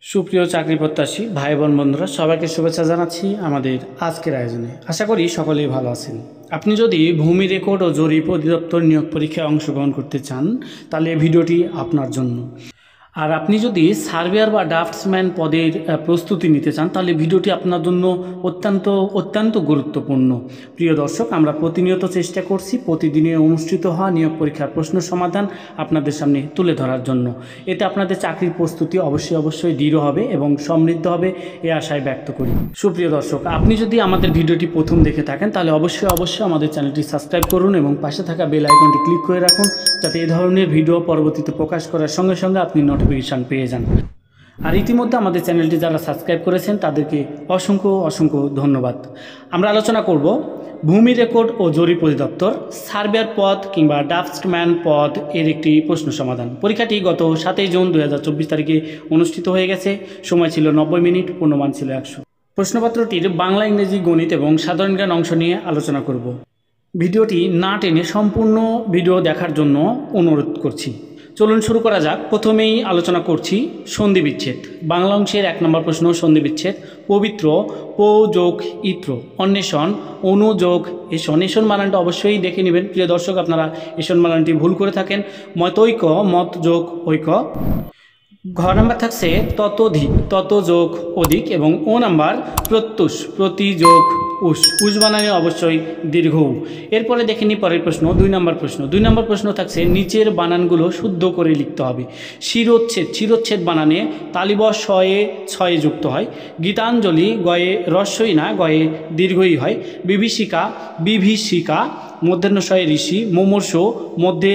সুপ্রিয় চাকরি প্রত্যাশী ভাই বোন বন্ধুরা সবাইকে শুভেচ্ছা জানাচ্ছি আমাদের আজকের আয়োজনে। আশা করি সকলেই ভালো আছেন। আপনি যদি ভূমি রেকর্ড ও জরিপ অধিদপ্তর নিয়োগ পরীক্ষায় অংশগ্রহণ করতে চান তাহলে এই ভিডিওটি আপনার জন্য। আর আপনি যদি সার্ভেয়ার বা ড্রাফটসম্যান পদের প্রস্তুতি নিতে চান তাহলে ভিডিওটি আপনার জন্য অত্যন্ত গুরুত্বপূর্ণ। প্রিয় দর্শক, আমরা প্রতিনিয়ত চেষ্টা করছি প্রতিদিনে অনুষ্ঠিত হওয়া নিয়োগ পরীক্ষার প্রশ্ন সমাধান আপনাদের সামনে তুলে ধরার জন্য। এতে আপনাদের চাকরির প্রস্তুতি অবশ্যই দৃঢ় হবে এবং সমৃদ্ধ হবে এ আশায় ব্যক্ত করি। সুপ্রিয় দর্শক, আপনি যদি আমাদের ভিডিওটি প্রথম দেখে থাকেন তাহলে অবশ্যই আমাদের চ্যানেলটি সাবস্ক্রাইব করুন এবং পাশে থাকা বেল আইকনটি ক্লিক করে রাখুন, যাতে এই ধরনের ভিডিও পরবর্তীতে প্রকাশ করার সঙ্গে সঙ্গে আপনি নোটিফিকেশান পেয়ে যান। আর ইতিমধ্যে আমাদের চ্যানেলটি যারা সাবস্ক্রাইব করেছেন তাদেরকে অসংখ্য ধন্যবাদ। আমরা আলোচনা করব ভূমি রেকর্ড ও জরিপ অধিদপ্তর সার্ভেয়ার পদ কিংবা ড্রাফটসম্যান পদ এর একটি প্রশ্ন সমাধান। পরীক্ষাটি গত 7 জুন 2024 তারিখে অনুষ্ঠিত হয়ে গেছে। সময় ছিল 90 মিনিট, পূর্ণমান ছিল 100। প্রশ্নপত্রটির বাংলা, ইংরেজি, গণিত এবং সাধারণ জ্ঞান অংশ নিয়ে আলোচনা করব। ভিডিওটি না টেনে সম্পূর্ণ ভিডিও দেখার জন্য অনুরোধ করছি। চলুন শুরু করা যাক। প্রথমেই আলোচনা করছি সন্ধি বিচ্ছেদ। বাংলা অংশের 1 নম্বর প্রশ্ন সন্ধি বিচ্ছেদ। পবিত্র, পো যোগ ইত্র, অন্বেষণ, অনু যোগ এসন। এসন বানানটা অবশ্যই দেখে নেবেন প্রিয় দর্শক, আপনারা এসন বানানটি ভুল করে থাকেন। মতৈক্য, মত যোগ ঐক্য। ঘ নাম্বার থাকছে ততোধিক, তত যোগ অধিক। এবং ও নাম্বার প্রত্যুষ, প্রতি যোগ উস। উস বানানে অবশ্যই দীর্ঘ উ। এরপরে দেখে নিই পরের প্রশ্ন 2 নম্বর প্রশ্ন। 2 নম্বর প্রশ্ন থাকছে নিচের বানানগুলো শুদ্ধ করে লিখতে হবে। শিরোচ্ছেদ, শিরোচ্ছেদ বানানে তালিবস শয়ে ছয়ে যুক্ত হয়। গীতাঞ্জলি গয়ে রস্যই না, গয়ে দীর্ঘই হয়। বিভীষিকা, বিভীষিকা মধ্যাহ্ন শয়ে ঋষি। মুমূর্ষ মধ্যে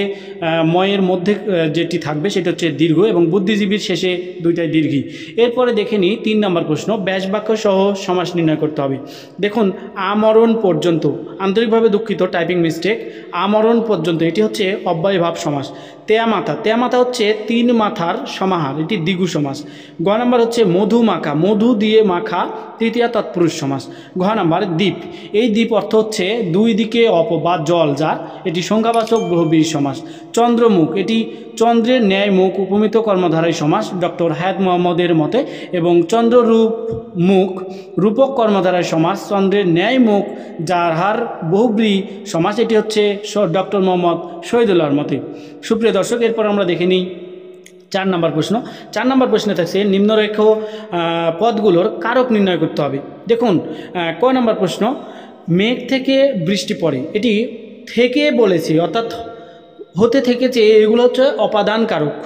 ময়ের মধ্যে যেটি থাকবে সেটা হচ্ছে দীর্ঘ এবং বুদ্ধিজীবীর শেষে দুইটাই দীর্ঘী। এরপরে দেখে নিই 3 নম্বর প্রশ্ন ব্যাস বাক্য সহ সমাস নির্ণয় করতে হবে। দেখুন আমরণ পর্যন্ত, আন্তরিকভাবে দুঃখিত টাইপিং মিস্টেক, আমরণ পর্যন্ত এটি হচ্ছে অব্যয়ভাব সমাস। তেয়া মাথা, তেয়া মাথা হচ্ছে 3 মাথার সমাহার, এটি দ্বিগু সমাস। গ নাম্বার হচ্ছে মধু মাখা, মধু দিয়ে মাখা তৃতীয়া তৎপুরুষ সমাস। ঘ নাম্বার দ্বীপ, এই দ্বীপ অর্থ হচ্ছে 2 দিকে অপ বা জল যার, এটি সংখ্যাবাচক বহুব্রীহি সমাস। চন্দ্রমুখ, এটি চন্দ্রের ন্যায় মুখ উপমিত কর্মধারয় সমাস ডক্টর হায়াত মোহাম্মদের মতে। এবং চন্দ্ররূপ মুখ রূপক কর্মধারয় সমাস। চন্দ্রের ন্যায় মুখ যার হার বহুব্রীহি সমাস, এটি হচ্ছে ডক্টর মোহাম্মদ শহীদুল্লাহর মতে। সুপ্রিয় দর্শক, এরপর আমরা দেখে নিই 4 নম্বর প্রশ্ন। 4 নম্বর প্রশ্নে থাকছে নিম্নরেখ পদগুলোর কারক নির্ণয় করতে হবে। দেখুন ক নম্বর প্রশ্ন মেঘ থেকে বৃষ্টি পড়ে, এটি থেকে বলেছি অর্থাৎ হতে থেকেছে, এগুলো হচ্ছে অপাদান কারক,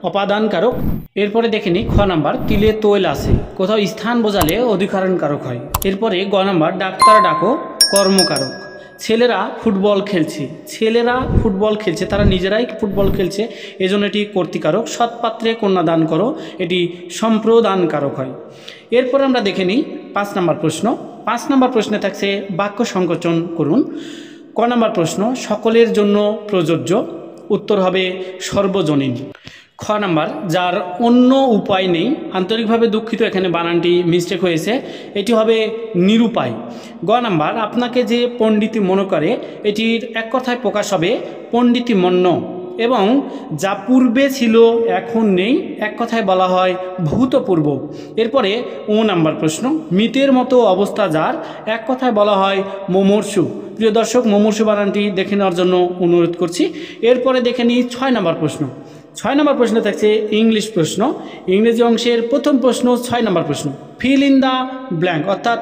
অপাদান কারক। এরপরে দেখে নিই খ নাম্বার তিলে তৈল আসে, কোথাও স্থান বোঝালে অধিকরণ কারক হয়। এরপরে গ নাম্বার ডাক্তার ডাকো কর্মকারক। ছেলেরা ফুটবল খেলছে, ছেলেরা ফুটবল খেলছে, তারা নিজেরাই ফুটবল খেলছে, এজন্য এটি কর্তৃকারক। সৎপাত্রে কন্যা দান করো, এটি সম্প্রদান কারক হয়। এরপর আমরা দেখে নিই 5 নম্বর প্রশ্ন। 5 নম্বর প্রশ্নে থাকছে বাক্য সংকোচন করুন। ক নম্বর প্রশ্ন সকলের জন্য প্রযোজ্য, উত্তর হবে সর্বজনীন। খ নাম্বার যার অন্য উপায় নেই, আন্তরিকভাবে দুঃখিত এখানে বানানটি মিস্টেক হয়েছে, এটি হবে নিরুপায়। গ নাম্বার আপনাকে যে পণ্ডিতি মনে করে, এটির এক কথায় প্রকাশ হবে পণ্ডিতিমন্য। এবং যা পূর্বে ছিল এখন নেই, এক কথায় বলা হয় ভূতপূর্ব। এরপরে ও নাম্বার প্রশ্ন মৃতের মতো অবস্থা যার, এক কথায় বলা হয় মুমূর্ষু। প্রিয় দর্শক, মুমূর্ষু বানানটি দেখে নেওয়ার জন্য অনুরোধ করছি। এরপরে দেখে নিই 6 নম্বর প্রশ্ন। 6 নম্বর প্রশ্ন থাকছে ইংলিশ প্রশ্ন। ইংরেজি অংশের প্রথম প্রশ্ন 6 নম্বর প্রশ্ন ফিল ইন দ্য ব্ল্যাঙ্ক, অর্থাৎ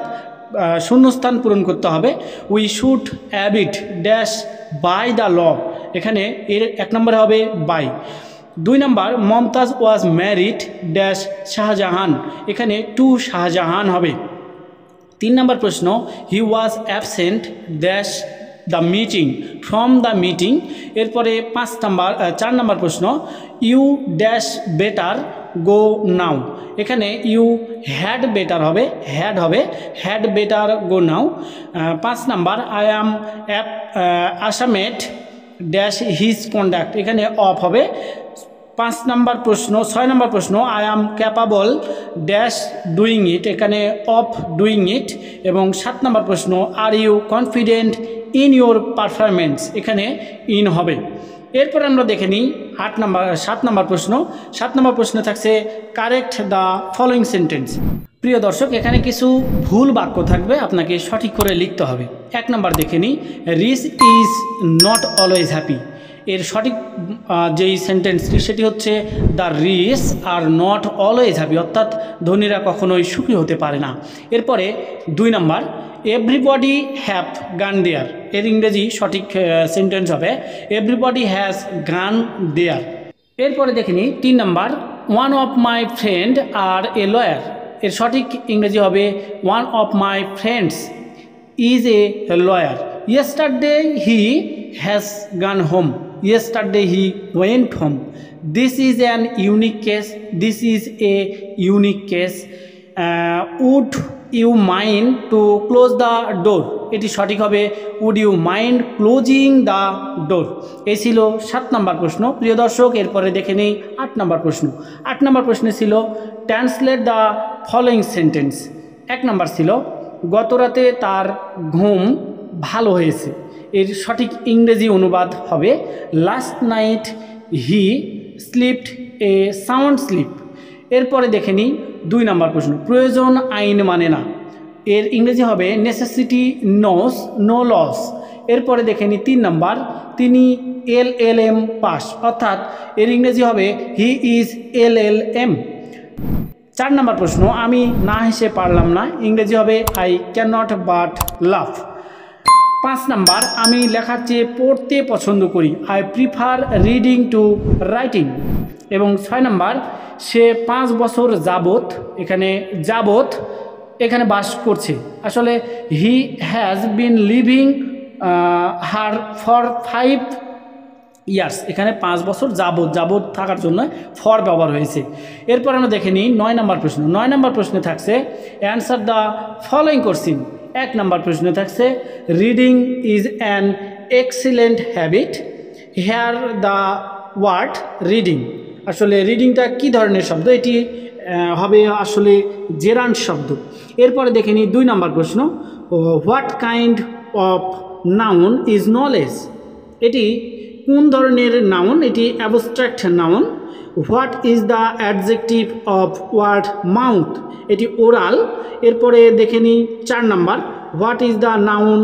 শূন্যস্থান পূরণ করতে হবে। We should abide dash by the law, এখানে এর 1 নম্বরে হবে বাই। 2 নম্বর Mumtaz was married dash Shahjahan, এখানে টু শাহজাহান হবে। 3 নম্বর প্রশ্ন he was absent dash the meeting from the meeting. এরপরে 4 নম্বর প্রশ্ন you dash better go now, এখানে ইউ হ্যাড বেটার হবে, had better go now. 5 number I am ashamed dash his conduct, এখানে অফ হবে। 6 নম্বর প্রশ্ন I am capable dash doing it, এখানে of doing it. এবং 7 নম্বর প্রশ্ন are you confident in your performance, এখানে ইন হবে। এরপর আমরা দেখে নিই 7 নম্বর প্রশ্ন। 7 নম্বর প্রশ্নে থাকছে কারেক্ট দ্য ফলোয়িং সেন্টেন্স। প্রিয় দর্শক, এখানে কিছু ভুল বাক্য থাকবে, আপনাকে সঠিক করে লিখতে হবে। 1 নম্বর দেখে নিই, rich is not always happy. এর সঠিক যেই সেন্টেন্সটি সেটি হচ্ছে the rich are not always happy, অর্থাৎ ধনীরা কখনোই সুখী হতে পারে না। এরপরে 2 নম্বর, এভরিবডি হ্যাভ গান দেয়ার। এর ইংরেজি সঠিক সেন্টেন্স হবে এভরিবডি হ্যাজ গান দেয়ার। এরপরে দেখে নিই 3 নম্বর, one of my friend are a lawyer. এর সঠিক ইংরেজি হবে one of my friends is a lawyer. Yesterday he has gone home, yesterday he went home. This is an unique case. This is a unique case. Would you mind to close the door? এটি সঠিক হবে would you mind closing the door। এই ছিল 7 নম্বর প্রশ্ন। প্রিয় দর্শক, এরপরে দেখে নেই 8 নম্বর প্রশ্ন। 8 নম্বর প্রশ্নে ছিল ট্রান্সলেট দ্য ফলোয়িং সেন্টেন্স। 1 নম্বর ছিল গতরাতে তার ঘুম ভালো হয়েছে। এর সঠিক ইংরেজি অনুবাদ হবে last night he slept a sound sleep. এরপরে দেখে নিই 2 নম্বর প্রশ্ন, প্রয়োজন আইন মানে না। এর ইংরেজি হবে নেসেসিটি নোস নো লস। এরপরে দেখে নিই 3 নম্বর, তিনি LLM পাস, অর্থাৎ এর ইংরেজি হবে হি ইজ LLM। 4 নম্বর প্রশ্ন, আমি না হেসে পারলাম না। ইংরেজি হবে আই ক্যান নট বাট লাফ। 5 নম্বর, আমি লেখার চেয়ে পড়তে পছন্দ করি। I prefer reading to writing. এবং 6 নম্বর, সে 5 বছর যাবত, এখানে বাস করছে। আসলে he has been leaving her for 5 years. এখানে 5 বছর যাবত থাকার জন্য ফর ব্যবহার হয়েছে। এরপর আমরা দেখে নিই 9 নম্বর প্রশ্ন। 9 নম্বর প্রশ্নে থাকছে অ্যান্সার দ্য ফলোয়িং কোশ্চেন। 1 নম্বর প্রশ্নে থাকছে reading is an excellent habit. Here the word reading. আসলে রিডিংটা কি ধরনের শব্দ? এটি হবে আসলে জেরান্ট শব্দ। এরপরে দেখে নিই 2 নম্বর প্রশ্ন, what kind of noun is knowledge. এটি কোন ধরনের নাউন? এটি abstract noun. What is the adjective of word mouth. এটি ওরাল। এরপরে দেখে নিই 4 নম্বর, what is the noun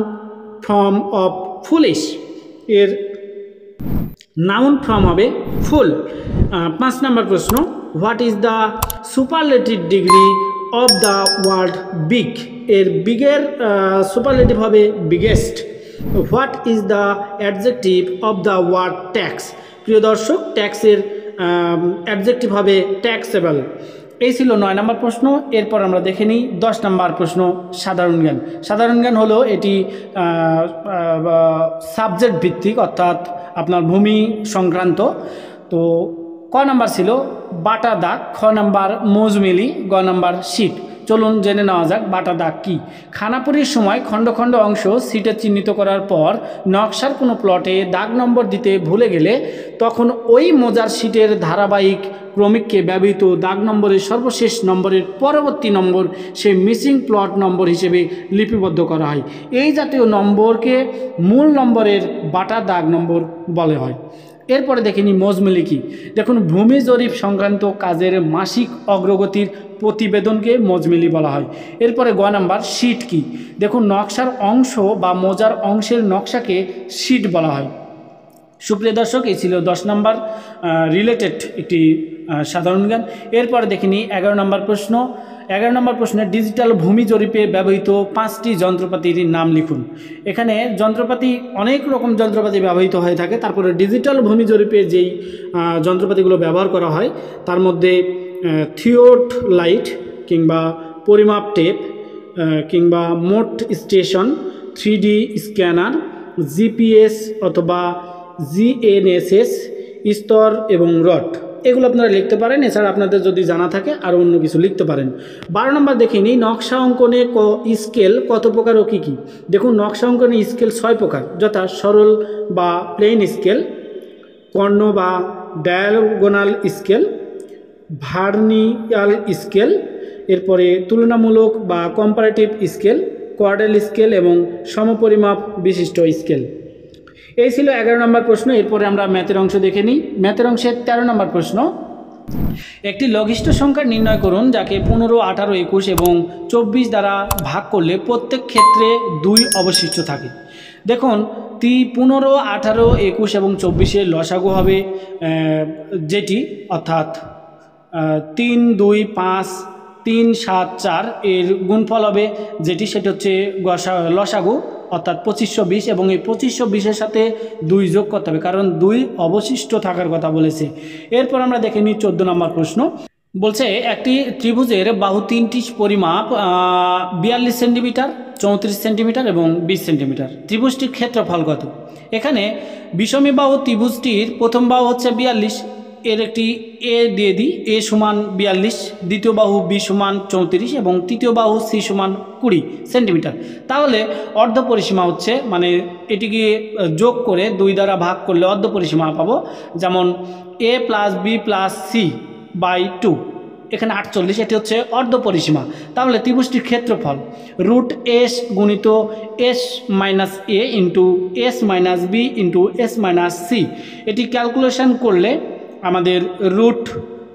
form of foolish. এর নাউন ফর্ম হবে ফুল। 5 নম্বর প্রশ্ন, what is the superlative degree of the word big. এর বিগের সুপারলেটিভ হবে biggest. What is the adjective of the word tax. প্রিয় দর্শক, ট্যাক্সের অ্যাডজেক্টিভ হবে ট্যাক্সেবল। এই ছিল 9 নম্বর প্রশ্ন। এরপর আমরা দেখে নিই 10 নম্বর প্রশ্ন, সাধারণ জ্ঞান। সাধারণ জ্ঞান হলো এটি সাবজেক্ট ভিত্তিক, অর্থাৎ আপনার ভূমি সংক্রান্ত। তো ক নাম্বার ছিল বাটা দাগ, খ নাম্বার মৌজমিলি, গ নাম্বার শীট। চলুন জেনে নেওয়া যাক বাটা দাগ কী। খানাপুরির সময় খণ্ড খণ্ড অংশ সিটে চিহ্নিত করার পর নকশার কোনো প্লটে দাগ নম্বর দিতে ভুলে গেলে তখন ওই মোজার সিটের ধারাবাহিক ক্রমিককে ব্যবহৃত দাগ নম্বরের সর্বশেষ নম্বরের পরবর্তী নম্বর সেই মিসিং প্লট নম্বর হিসেবে লিপিবদ্ধ করা হয়। এই জাতীয় নম্বরকে মূল নম্বরের বাটা দাগ নম্বর বলা হয়। এরপরে দেখে নিই মজমিলি কি। দেখুন, ভূমি জরিপ সংক্রান্ত কাজের মাসিক অগ্রগতির প্রতিবেদনকে মজমিলি বলা হয়। এরপরে গ নাম্বার শীট কি। দেখুন, নকশার অংশ বা মোজার অংশের নকশাকে শীট বলা হয়। সুপ্রিয় দর্শক, এই ছিল 10 নম্বর রিলেটেড একটি সাধারণ জ্ঞান। এরপরে দেখে নিই 11 নম্বর প্রশ্ন। 11 নম্বর প্রশ্নে ডিজিটাল ভূমি জরিপে ব্যবহৃত 5টি যন্ত্রপাতির নাম লিখুন। এখানে যন্ত্রপাতি, অনেক রকম যন্ত্রপাতি ব্যবহৃত হয়ে থাকে। তারপরে ডিজিটাল ভূমি জরিপে যেই যন্ত্রপাতিগুলো ব্যবহার করা হয় তার মধ্যে থিওডলাইট কিংবা পরিমাপ টেপ কিংবা মোট স্টেশন, 3D স্ক্যানার, জিপিএস অথবা জিএনএসএস, স্তর এবং রড, এগুলো আপনারা লিখতে পারেন। এছাড়া আপনাদের যদি জানা থাকে আরও অন্য কিছু লিখতে পারেন। 12 নম্বর দেখে নিই নকশা অঙ্কনে স্কেল কত প্রকার ও কী কী। দেখুন, নকশা অঙ্কনে স্কেল 6 প্রকার, যথা সরল বা প্লেন স্কেল, কর্ণ বা ডায়াগোনাল স্কেল, ভার্নিয়াল স্কেল, এরপরে তুলনামূলক বা কম্পারেটিভ স্কেল, কোয়ার্ডেল স্কেল এবং সমপরিমাপ বিশিষ্ট স্কেল। এই ছিল 11 নম্বর প্রশ্ন। এরপরে আমরা ম্যাথের অংশ দেখে নিই। ম্যাথের অংশের 13 নম্বর প্রশ্ন, একটি লঘিষ্ঠ সংখ্যা নির্ণয় করুন যাকে 15, 18, 21 এবং 24 দ্বারা ভাগ করলে প্রত্যেক ক্ষেত্রে 2 অবশিষ্ট থাকে। দেখুন 15, 18, 21 এবং 24-এর লসাগু হবে যেটি, অর্থাৎ 3, 2, 5, 3, 7, 4 এর গুণফল হবে যেটি, সেটি হচ্ছে লসাগু অর্থাৎ 2520, এবং এই 2520-এর সাথে 2 যোগ করতে হবে কারণ 2 অবশিষ্ট থাকার কথা বলেছে। এরপর আমরা দেখে নিই 14 নম্বর প্রশ্ন। বলছে একটি ত্রিভুজের বাহু 3টি পরিমাপ 42 সেন্টিমিটার, 34 সেন্টিমিটার এবং 20 সেন্টিমিটার। ত্রিভুজটির ক্ষেত্রফল কত? এখানে বিষমী বাহু ত্রিভুজটির প্রথম বাহু হচ্ছে 42, এর একটি এ দিয়ে দিই, এ সমান 42, দ্বিতীয় বাহু বি সমান 34 এবং তৃতীয় বাহু সি সমান 20 সেন্টিমিটার। তাহলে অর্ধ পরিসীমা হচ্ছে, মানে এটিকে যোগ করে 2 দ্বারা ভাগ করলে অর্ধ পরিসীমা পাবো, যেমন A plus B plus C by 2, এখানে 48, এটি হচ্ছে অর্ধ পরিসীমা। তাহলে ত্রিভুজটির ক্ষেত্রফল রুট এস গুণিত S minus A into S minus B into S minus C, এটি ক্যালকুলেশন করলে আমাদের রুট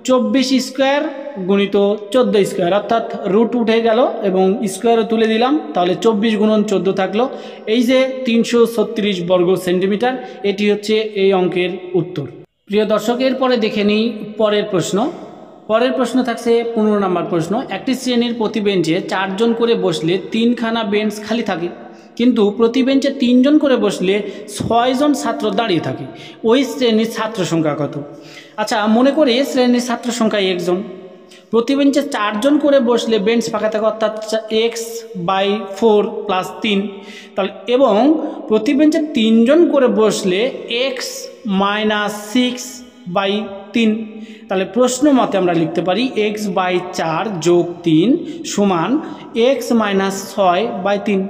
24 স্কোয়ার গুণিত 14 স্কোয়ার, অর্থাৎ রুট উঠে গেল এবং স্কোয়ারও তুলে দিলাম, তাহলে 24 গুণন 14 থাকলো। এই যে 336 বর্গ সেন্টিমিটার, এটি হচ্ছে এই অঙ্কের উত্তর। প্রিয় দর্শক, এরপরে দেখে নিই পরের প্রশ্ন। পরের প্রশ্ন থাকছে 15 নম্বর প্রশ্ন। একটি শ্রেণীর প্রতি বেঞ্চে 4 জন করে বসলে 3খানা বেঞ্চ খালি থাকে, কিন্তু প্রতি বেঞ্চে 3 জন করে বসলে 6 জন ছাত্র দাঁড়িয়ে থাকে। ওই শ্রেণীর ছাত্র সংখ্যা কত? আচ্ছা, মনে করি শ্রেণীর ছাত্র সংখ্যা 1 জন। প্রতি বেঞ্চে 4 জন করে বসলে বেঞ্চ ফাঁকা থাকে, অর্থাৎ x/4 + 3, তাহলে এবং প্রতি বেঞ্চে 3 জন করে বসলে x - 6/3। তাহলে প্রশ্ন মতে আমরা লিখতে পারি x/4 + 3 সমান x - 6/3।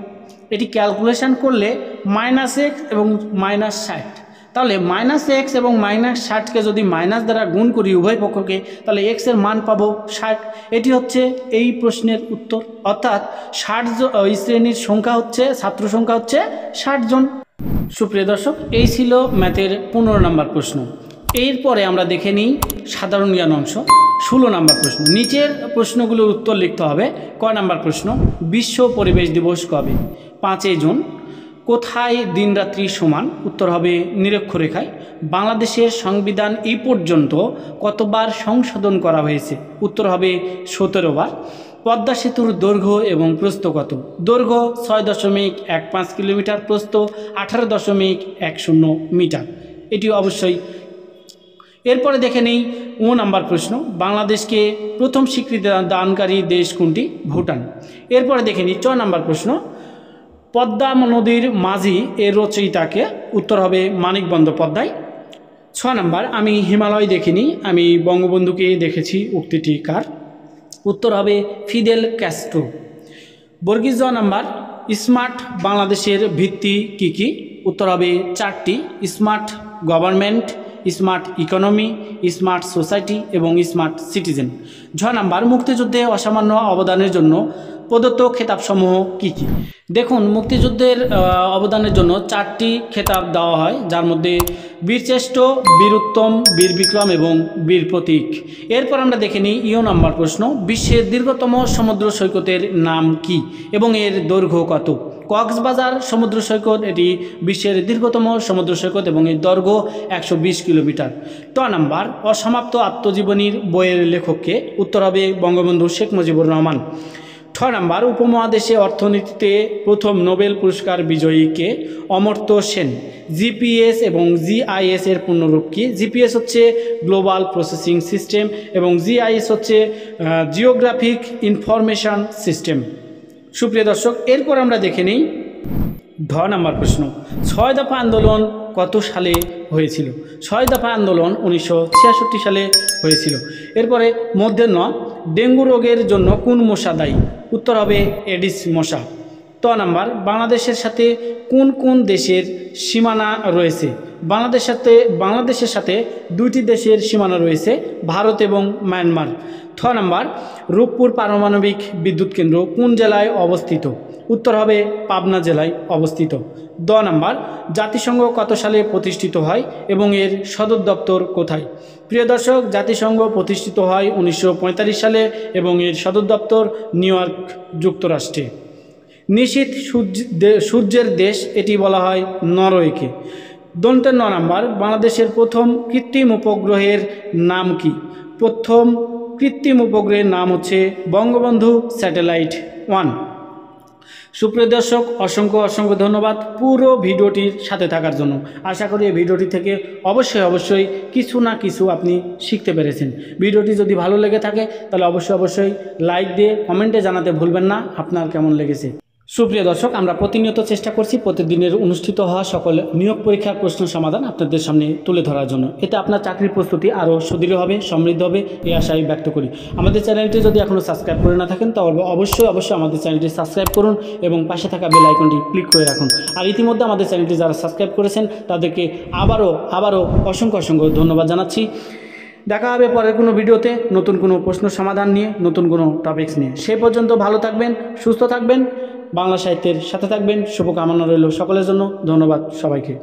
এটি ক্যালকুলেশন করলে -x এবং -60, তাহলে -x এবং -60কে যদি মাইনাস দ্বারা গুণ করি উভয় পক্ষকে, তাহলে x এর মান পাবো 60। এটি হচ্ছে এই প্রশ্নের উত্তর, অর্থাৎ 60 ওই শ্রেণীর সংখ্যা হচ্ছে, ছাত্র সংখ্যা হচ্ছে 60 জন। সুপ্রিয় দর্শক, এই ছিল ম্যাথের 15 নম্বর প্রশ্ন। এরপরে আমরা দেখে নিই সাধারণ জ্ঞান অংশ 16 নম্বর প্রশ্ন। নিচের প্রশ্নগুলোর উত্তর লিখতে হবে। ক নম্বর প্রশ্ন, বিশ্ব পরিবেশ দিবস কবে? 5 জুন। কোথায় দিনরাত্রি সমান? উত্তর হবে নিরক্ষরেখায়। বাংলাদেশের সংবিধান এই পর্যন্ত কতবার সংশোধন করা হয়েছে? উত্তর হবে 17 বার। পদ্মা সেতুর দৈর্ঘ্য এবং প্রস্থ কত? দৈর্ঘ্য 6.15 কিলোমিটার, প্রস্থ 18.10 মিটার। এটি অবশ্যই। এরপরে দেখে নেই 9 নম্বর প্রশ্ন। বাংলাদেশকে প্রথম স্বীকৃতি দানকারী দেশ কোনটি? ভুটান। এরপরে দেখে নিই 6 নম্বর প্রশ্ন। পদ্মা নদীর মাঝি এর রচয়িতাকে? উত্তর হবে মানিক বন্দ্যোপাধ্যায়। 6 নম্বর, আমি হিমালয় দেখিনি, আমি বঙ্গবন্ধুকে দেখেছি, উক্তিটি কার? উত্তর হবে ফিদেল ক্যাস্ট্রো। বর্গীজ নাম্বার, স্মার্ট বাংলাদেশের ভিত্তি কি কি? উত্তর হবে 4টি: smart government, smart economy, smart society এবং স্মার্ট সিটিজেন। 6 নাম্বার, মুক্তিযুদ্ধে অসামান্য অবদানের জন্য প্রদত্ত খেতাবসমূহ কি কি? দেখুন, মুক্তিযুদ্ধের অবদানের জন্য 4টি খেতাব দেওয়া হয়, যার মধ্যে বীরশ্রেষ্ঠ, বীরুত্তম, বীর বিক্রম এবং বীর প্রতীক। এরপর আমরা দেখে নিই ইও নাম্বার প্রশ্ন। বিশ্বের দীর্ঘতম সমুদ্র সৈকতের নাম কি এবং এর দৈর্ঘ্য কত? কক্সবাজার সমুদ্র সৈকত, এটি বিশ্বের দীর্ঘতম সমুদ্র সৈকত এবং এর দৈর্ঘ্য 120 কিলোমিটার। ট নাম্বার, অসমাপ্ত আত্মজীবনীর বইয়ের লেখককে? উত্তর হবে বঙ্গবন্ধু শেখ মুজিবুর রহমান। 6 নাম্বার, উপমহাদেশে অর্থনীতিতে প্রথম নোবেল পুরস্কার বিজয়ীকে? অমর্ত্য সেন। জিপিএস এবং জিআইএস এর পূর্ণরূপ কি? জিপিএস হচ্ছে গ্লোবাল প্রসেসিং সিস্টেম এবং জিআইএস হচ্ছে জিওগ্রাফিক ইনফরমেশন সিস্টেম। সুপ্রিয় দর্শক, এরপর আমরা দেখে নিই ঢ নাম্বার প্রশ্ন। 6 দফা আন্দোলন কত সালে হয়েছিল? 6 দফা আন্দোলন 1966 সালে হয়েছিল। এরপরে মধ্যে ন, ডেঙ্গু রোগের জন্য কোন মশা দায়ী? উত্তর হবে এডিস মশা। ত নাম্বার, বাংলাদেশের সাথে কোন কোন দেশের সীমানা রয়েছে? বাংলাদেশের সাথে দুইটি দেশের সীমানা রয়েছে, ভারত এবং মায়ানমার। থ নাম্বার, রূপপুর পারমাণবিক বিদ্যুৎ কেন্দ্র কোন জেলায় অবস্থিত? উত্তর হবে পাবনা জেলায় অবস্থিত। দ নাম্বার, জাতিসংঘ কত সালে প্রতিষ্ঠিত হয় এবং এর সদর দপ্তর কোথায়? প্রিয় দর্শক, জাতিসংঘ প্রতিষ্ঠিত হয় 1945 সালে এবং এর সদর দপ্তর নিউ ইয়র্ক, যুক্তরাষ্ট্রে। নিশীথ সূর্যের দেশ এটি বলা হয় নরওয়েকে। দন্তের ন নাম্বার, বাংলাদেশের প্রথম কৃত্রিম উপগ্রহের নাম কি? প্রথম কৃত্রিম উপগ্রহের নাম হচ্ছে বঙ্গবন্ধু স্যাটেলাইট 1। সুপ্রিয় দর্শক, অসংখ্য ধন্যবাদ পুরো ভিডিওটির সাথে থাকার জন্য। আশা করি এই ভিডিওটি থেকে অবশ্যই কিছু না কিছু আপনি শিখতে পেরেছেন। ভিডিওটি যদি ভালো লেগে থাকে তাহলে অবশ্যই লাইক দিয়ে কমেন্টে জানাতে ভুলবেন না আপনার কেমন লেগেছে। সুপ্রিয় দর্শক, আমরা প্রতিনিয়ত চেষ্টা করছি প্রতিদিনের অনুষ্ঠিত হওয়া সকল নিয়োগ পরীক্ষার প্রশ্ন সমাধান আপনাদের সামনে তুলে ধরার জন্য। এতে আপনার চাকরির প্রস্তুতি আরও সুদৃঢ় হবে, সমৃদ্ধ হবে, এই আশাই ব্যক্ত করি। আমাদের চ্যানেলটি যদি এখনও সাবস্ক্রাইব করে না থাকেন তাহলে অবশ্যই আমাদের চ্যানেলটি সাবস্ক্রাইব করুন এবং পাশে থাকা বেল আইকনটি ক্লিক করে রাখুন। আর ইতিমধ্যে আমাদের চ্যানেলটি যারা সাবস্ক্রাইব করেছেন তাদেরকে আবারও অসংখ্য ধন্যবাদ জানাচ্ছি। দেখা হবে পরের কোনো ভিডিওতে নতুন কোনো প্রশ্ন সমাধান নিয়ে, নতুন কোনো টপিকস নিয়ে। সেই পর্যন্ত ভালো থাকবেন, সুস্থ থাকবেন, বাংলা সাহিত্যের সাথে থাকবেন। শুভকামনা রইল সকলের জন্য। ধন্যবাদ সবাইকে।